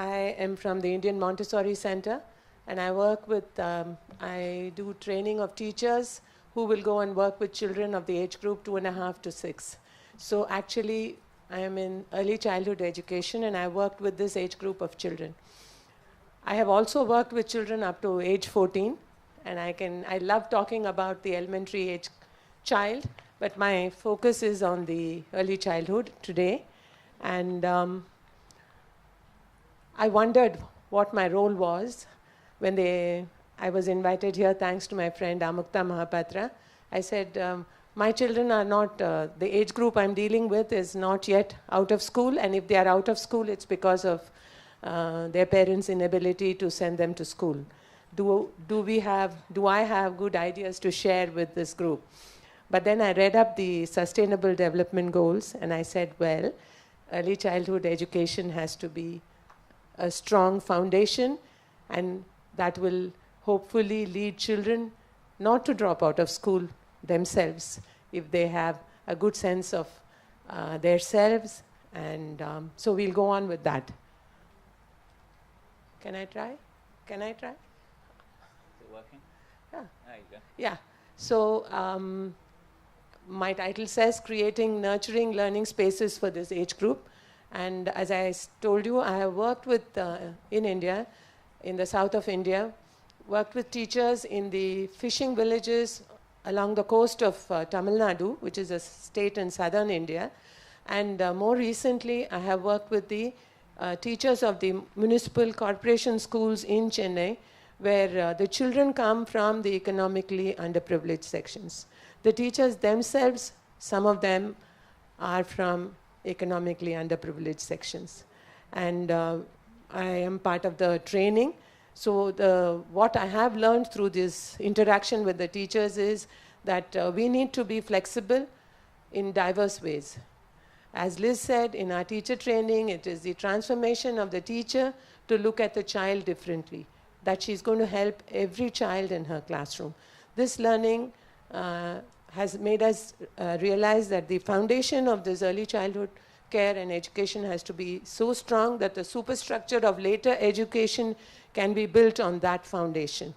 I am from the Indian Montessori Center, and I work with, I do training of teachers who will go and work with children of the age group 2.5 to 6. So actually, I am in early childhood education, and I worked with this age group of children. I have also worked with children up to age 14, and I love talking about the elementary age child, but my focus is on the early childhood today. And I wondered what my role was when I was invited here, thanks to my friend Amukta Mahapatra. I said, my children are not, the age group I'm dealing with is not yet out of school, and if they are out of school, it's because of their parents' inability to send them to school. Do I have good ideas to share with this group? But then I read up the Sustainable Development Goals, and I said, well, early childhood education has to be a strong foundation, and that will hopefully lead children not to drop out of school themselves if they have a good sense of their selves. And so we'll go on with that. Can I try? Can I try? Is it working? Yeah. There you go. Yeah. So my title says Creating Nurturing Learning Spaces for this age group. And as I told you, I have worked with, in India, in the south of India, worked with teachers in the fishing villages along the coast of Tamilnadu, which is a state in southern India. And more recently, I have worked with the teachers of the municipal corporation schools in Chennai, where the children come from the economically underprivileged sections. The teachers themselves, some of them are from economically underprivileged sections. And I am part of the training. So what I have learned through this interaction with the teachers is that we need to be flexible in diverse ways. As Liz said, in our teacher training, it is the transformation of the teacher to look at the child differently, that she's going to help every child in her classroom. This learning has made us realize that the foundation of this early childhood care and education has to be so strong that the superstructure of later education can be built on that foundation.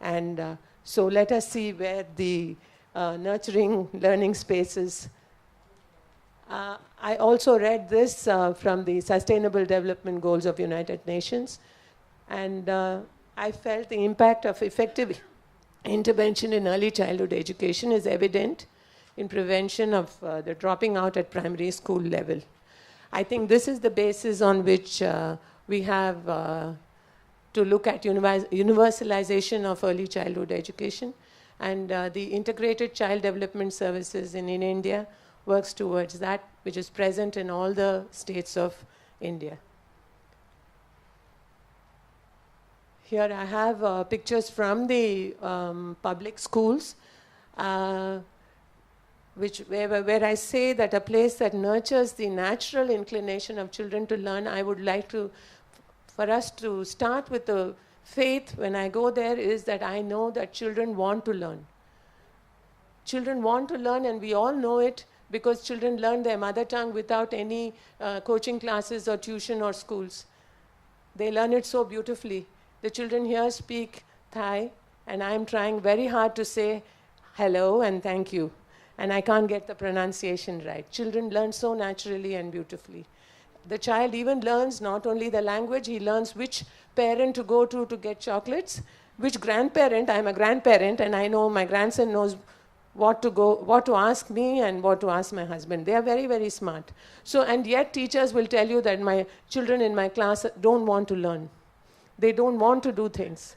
And so let us see where the nurturing learning spaces. I also read this from the Sustainable Development Goals of United Nations, and I felt the impact of effective intervention in early childhood education is evident in prevention of the dropping out at primary school level. I think this is the basis on which we have to look at universalization of early childhood education, and the Integrated Child Development Services in India works towards that, which is present in all the states of India. Here I have pictures from the public schools, where I say that a place that nurtures the natural inclination of children to learn. I would like for us to start with the faith when I go there is that I know that children want to learn. Children want to learn, and we all know it because children learn their mother tongue without any coaching classes or tuition or schools. They learn it so beautifully. The children here speak Thai, and I'm trying very hard to say hello and thank you, and I can't get the pronunciation right. Children learn so naturally and beautifully. The child even learns not only the language, he learns which parent to go to get chocolates, which grandparent. I'm a grandparent, and I know my grandson knows what to ask me and what to ask my husband. They are very, very smart. So, and yet teachers will tell you that my children in my class don't want to learn. They don't want to do things.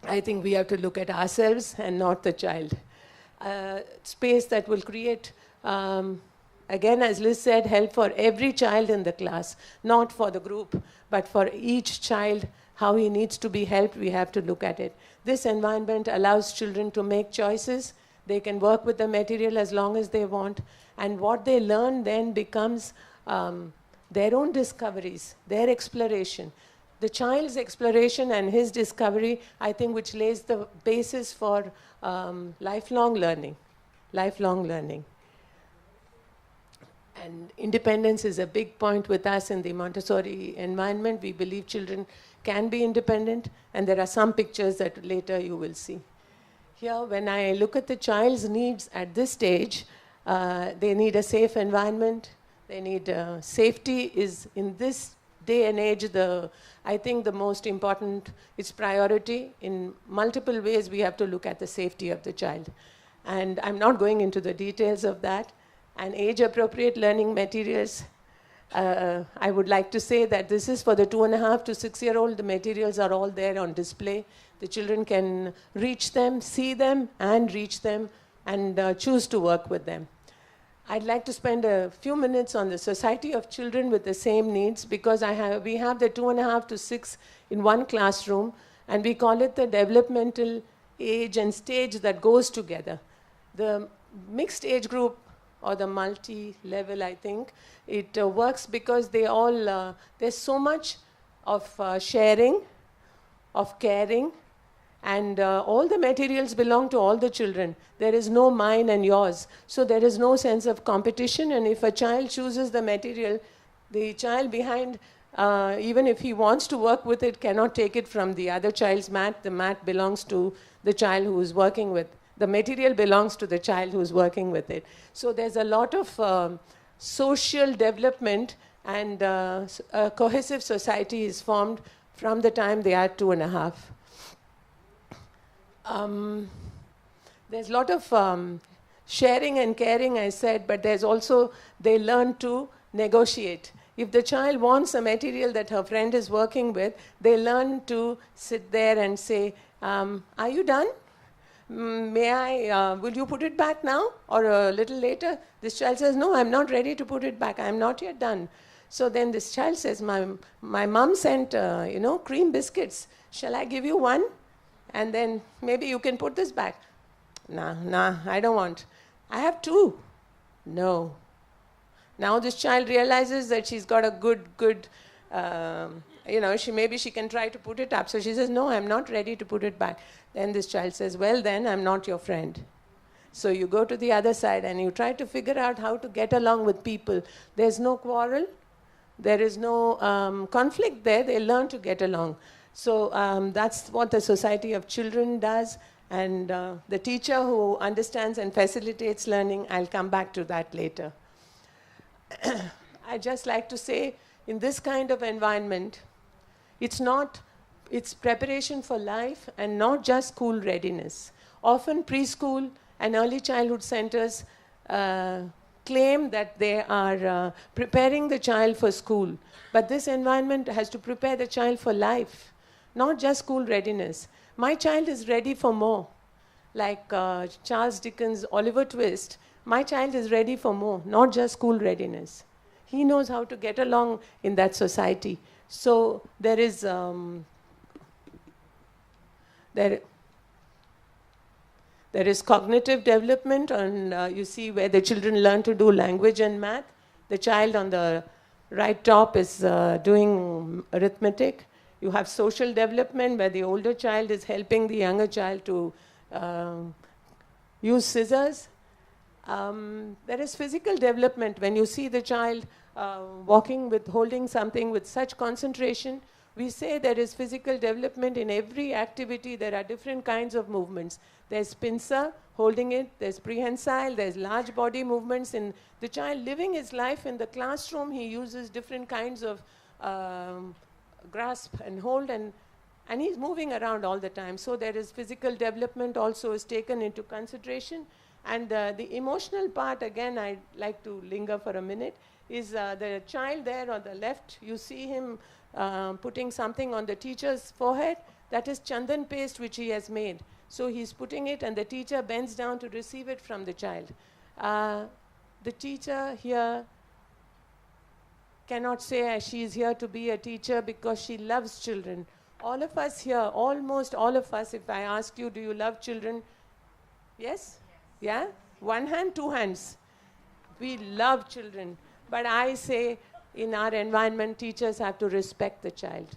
I think we have to look at ourselves and not the child. Space that will create, again, as Liz said, help for every child in the class, not for the group, but for each child, how he needs to be helped, we have to look at it. This environment allows children to make choices. They can work with the material as long as they want, and what they learn then becomes their own discoveries, their exploration. The child's exploration and his discovery, I think, which lays the basis for lifelong learning. And independence is a big point with us in the Montessori environment. We believe children can be independent, and there are some pictures that later you will see. Here, when I look at the child's needs at this stage, they need a safe environment. They need safety is in this day and age, I think the most important, it's priority. In multiple ways, we have to look at the safety of the child. And I'm not going into the details of that. And age-appropriate learning materials, I would like to say that this is for the 2.5 to 6-year-old. The materials are all there on display. The children can reach them, see them, and reach them, and choose to work with them. I'd like to spend a few minutes on the Society of Children with the Same Needs, because we have the 2.5 to 6 in one classroom, and we call it the developmental age and stage that goes together. The mixed age group, or the multi-level, I think, it works because they all, there's so much of sharing, of caring, and all the materials belong to all the children. There is no mine and yours. So there is no sense of competition, and if a child chooses the material, the child behind, even if he wants to work with it, cannot take it from the other child's mat. The mat belongs to the child who is working with. The material belongs to the child who is working with it. So there's a lot of social development, and a cohesive society is formed from the time they are 2.5. There's a lot of sharing and caring, I said, but there's also, they learn to negotiate. If the child wants a material that her friend is working with, they learn to sit there and say, are you done? May I, will you put it back now or a little later? This child says, no, I'm not ready to put it back. I'm not yet done. So then this child says, my mom sent, cream biscuits. Shall I give you one? And then maybe you can put this back. Nah, I don't want. I have 2. No. Now this child realizes that she's got a good, maybe she can try to put it up. So she says, no, I'm not ready to put it back. Then this child says, well, then I'm not your friend. So you go to the other side and you try to figure out how to get along with people. There's no quarrel. There is no conflict there. They learn to get along. So that's what the Society of Children does. And the teacher who understands and facilitates learning, I'll come back to that later. I'd just like to say, in this kind of environment, it's preparation for life and not just school readiness. Often preschool and early childhood centers claim that they are preparing the child for school. But this environment has to prepare the child for life, not just school readiness. My child is ready for more. Like Charles Dickens' Oliver Twist, my child is ready for more, not just school readiness. He knows how to get along in that society. So there is there is cognitive development, and you see where the children learn to do language and math. The child on the right top is doing arithmetic. You have social development, where the older child is helping the younger child to use scissors. There is physical development. When you see the child walking with, holding something with such concentration, we say there is physical development in every activity. There are different kinds of movements. There's pincer, holding it. There's prehensile. There's large body movements. In the child living his life in the classroom, he uses different kinds of grasp and hold, and he's moving around all the time. So there is physical development also is taken into consideration. And the emotional part, again, I'd like to linger for a minute, is the child there on the left. You see him putting something on the teacher's forehead. That is chandan paste which he has made. So he's putting it, and the teacher bends down to receive it from the child. The teacher here cannot say she is here to be a teacher because she loves children. All of us here, almost all of us, if I ask you, do you love children? Yes? Yeah? One hand, 2 hands. We love children. But I say, in our environment, teachers have to respect the child.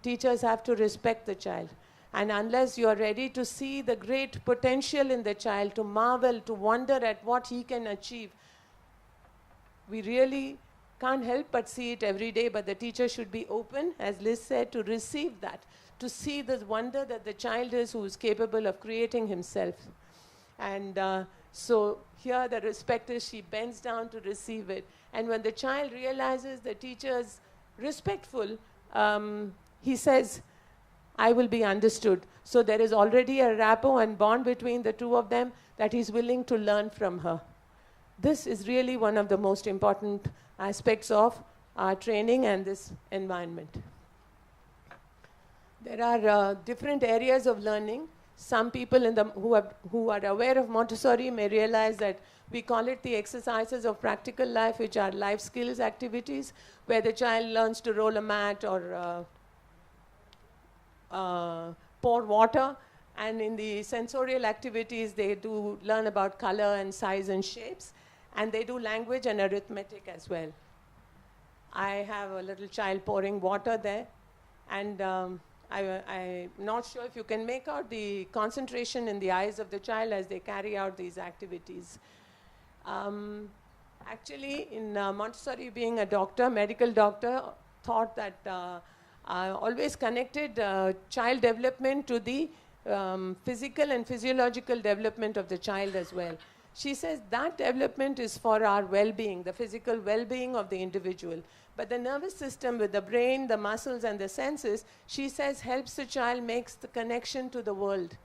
Teachers have to respect the child. And unless you are ready to see the great potential in the child, to marvel, to wonder at what he can achieve, we really can't help but see it every day, but the teacher should be open, as Liz said, to receive that, to see the wonder that the child is who is capable of creating himself. And so here the respect is she bends down to receive it. And when the child realizes the teacher is respectful, he says, I will be understood. So there is already a rapport and bond between the two of them that he's willing to learn from her. This is really one of the most important aspects of our training and this environment. There are different areas of learning. Some people who are aware of Montessori may realize that we call it the exercises of practical life, which are life skills activities, where the child learns to roll a mat or pour water. And in the sensorial activities, they do learn about color and size and shapes. And they do language and arithmetic as well. I have a little child pouring water there. And I'm not sure if you can make out the concentration in the eyes of the child as they carry out these activities. Actually, in Montessori, being a doctor, medical doctor, thought that I always connected child development to the physical and physiological development of the child as well. She says that development is for our well-being, the physical well-being of the individual. But the nervous system with the brain, the muscles, and the senses, she says, helps the child makes the connection to the world.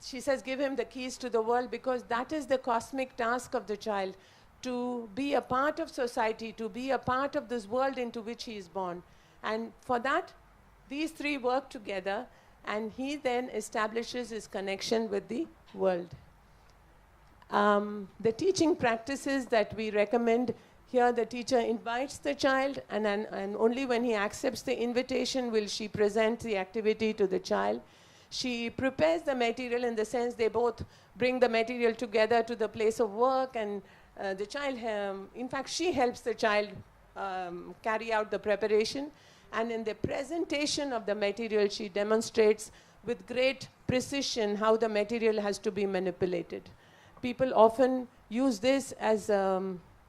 She says, give him the keys to the world, because that is the cosmic task of the child, to be a part of society, to be a part of this world into which he is born. And for that, these three work together, and he then establishes his connection with the world. The teaching practices that we recommend here, the teacher invites the child, and only when he accepts the invitation will she present the activity to the child. She prepares the material in the sense they both bring the material together to the place of work, and the child, in fact, she helps the child carry out the preparation. And in the presentation of the material, she demonstrates with great precision how the material has to be manipulated. People often use this as a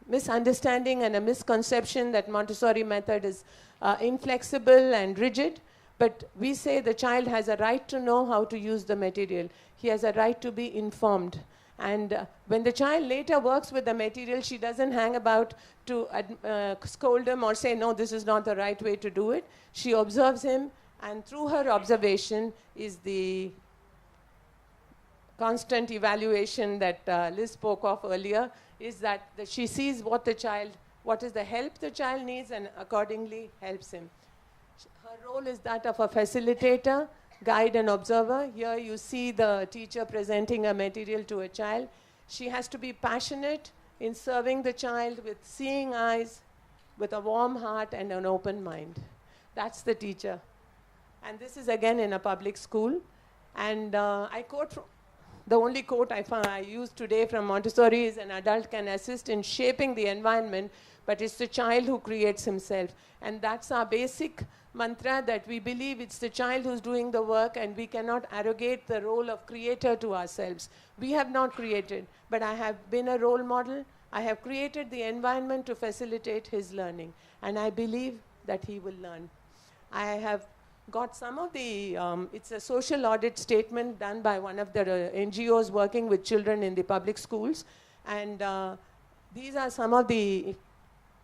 misunderstanding and a misconception that Montessori method is inflexible and rigid. But we say the child has a right to know how to use the material. He has a right to be informed. And when the child later works with the material, she doesn't hang about to scold him or say, no, this is not the right way to do it. She observes him, and through her observation is the constant evaluation that Liz spoke of earlier, is that she sees what is the help the child needs, and accordingly helps him. Her role is that of a facilitator, guide and observer. Here you see the teacher presenting a material to a child. She has to be passionate in serving the child with seeing eyes, with a warm heart and an open mind. That's the teacher. And this is again in a public school. And I quote from, the only quote I used today from Montessori is, an adult can assist in shaping the environment, but it's the child who creates himself. And that's our basic mantra, that we believe it's the child who's doing the work, and we cannot arrogate the role of creator to ourselves. We have not created, but I have been a role model. I have created the environment to facilitate his learning, and I believe that he will learn. I have got some of the, it's a social audit statement done by one of the NGOs working with children in the public schools, and these are some of the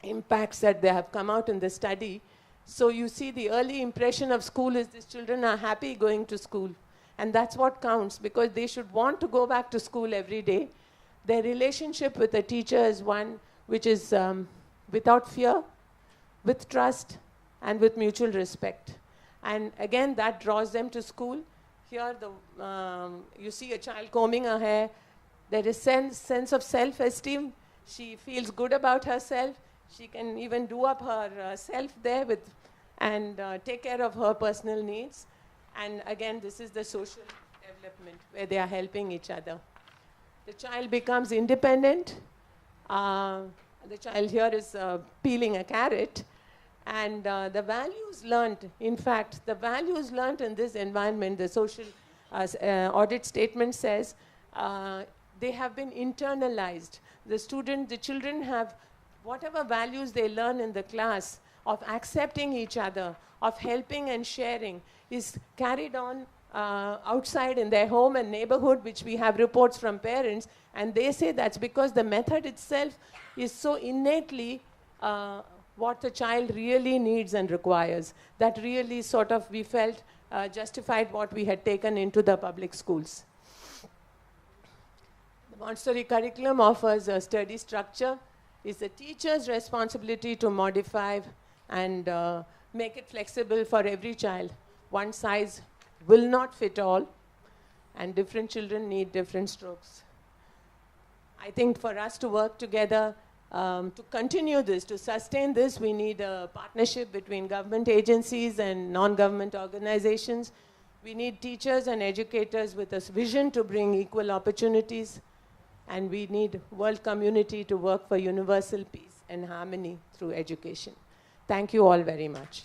impacts that they have come out in the study. So you see, the early impression of school is these children are happy going to school. And that's what counts, because they should want to go back to school every day. Their relationship with the teacher is one which is without fear, with trust, and with mutual respect. And again, that draws them to school. Here, you see a child combing her hair. There is sense of self-esteem. She feels good about herself. She can even do up her self there and take care of her personal needs. And again, this is the social development where they are helping each other. The child becomes independent. The child here is peeling a carrot. And the values learned, in fact, the values learned in this environment, the social audit statement says, they have been internalized. The children have whatever values they learn in the class of accepting each other, of helping and sharing, is carried on outside in their home and neighborhood, which we have reports from parents, and they say that's because the method itself is so innately what the child really needs and requires. That really sort of, we felt, justified what we had taken into the public schools. The Montessori curriculum offers a sturdy structure. It's the teacher's responsibility to modify and make it flexible for every child. One size will not fit all, and different children need different strokes. I think for us to work together, to continue this, to sustain this, we need a partnership between government agencies and non-government organizations. We need teachers and educators with a vision to bring equal opportunities, and we need world community to work for universal peace and harmony through education. Thank you all very much.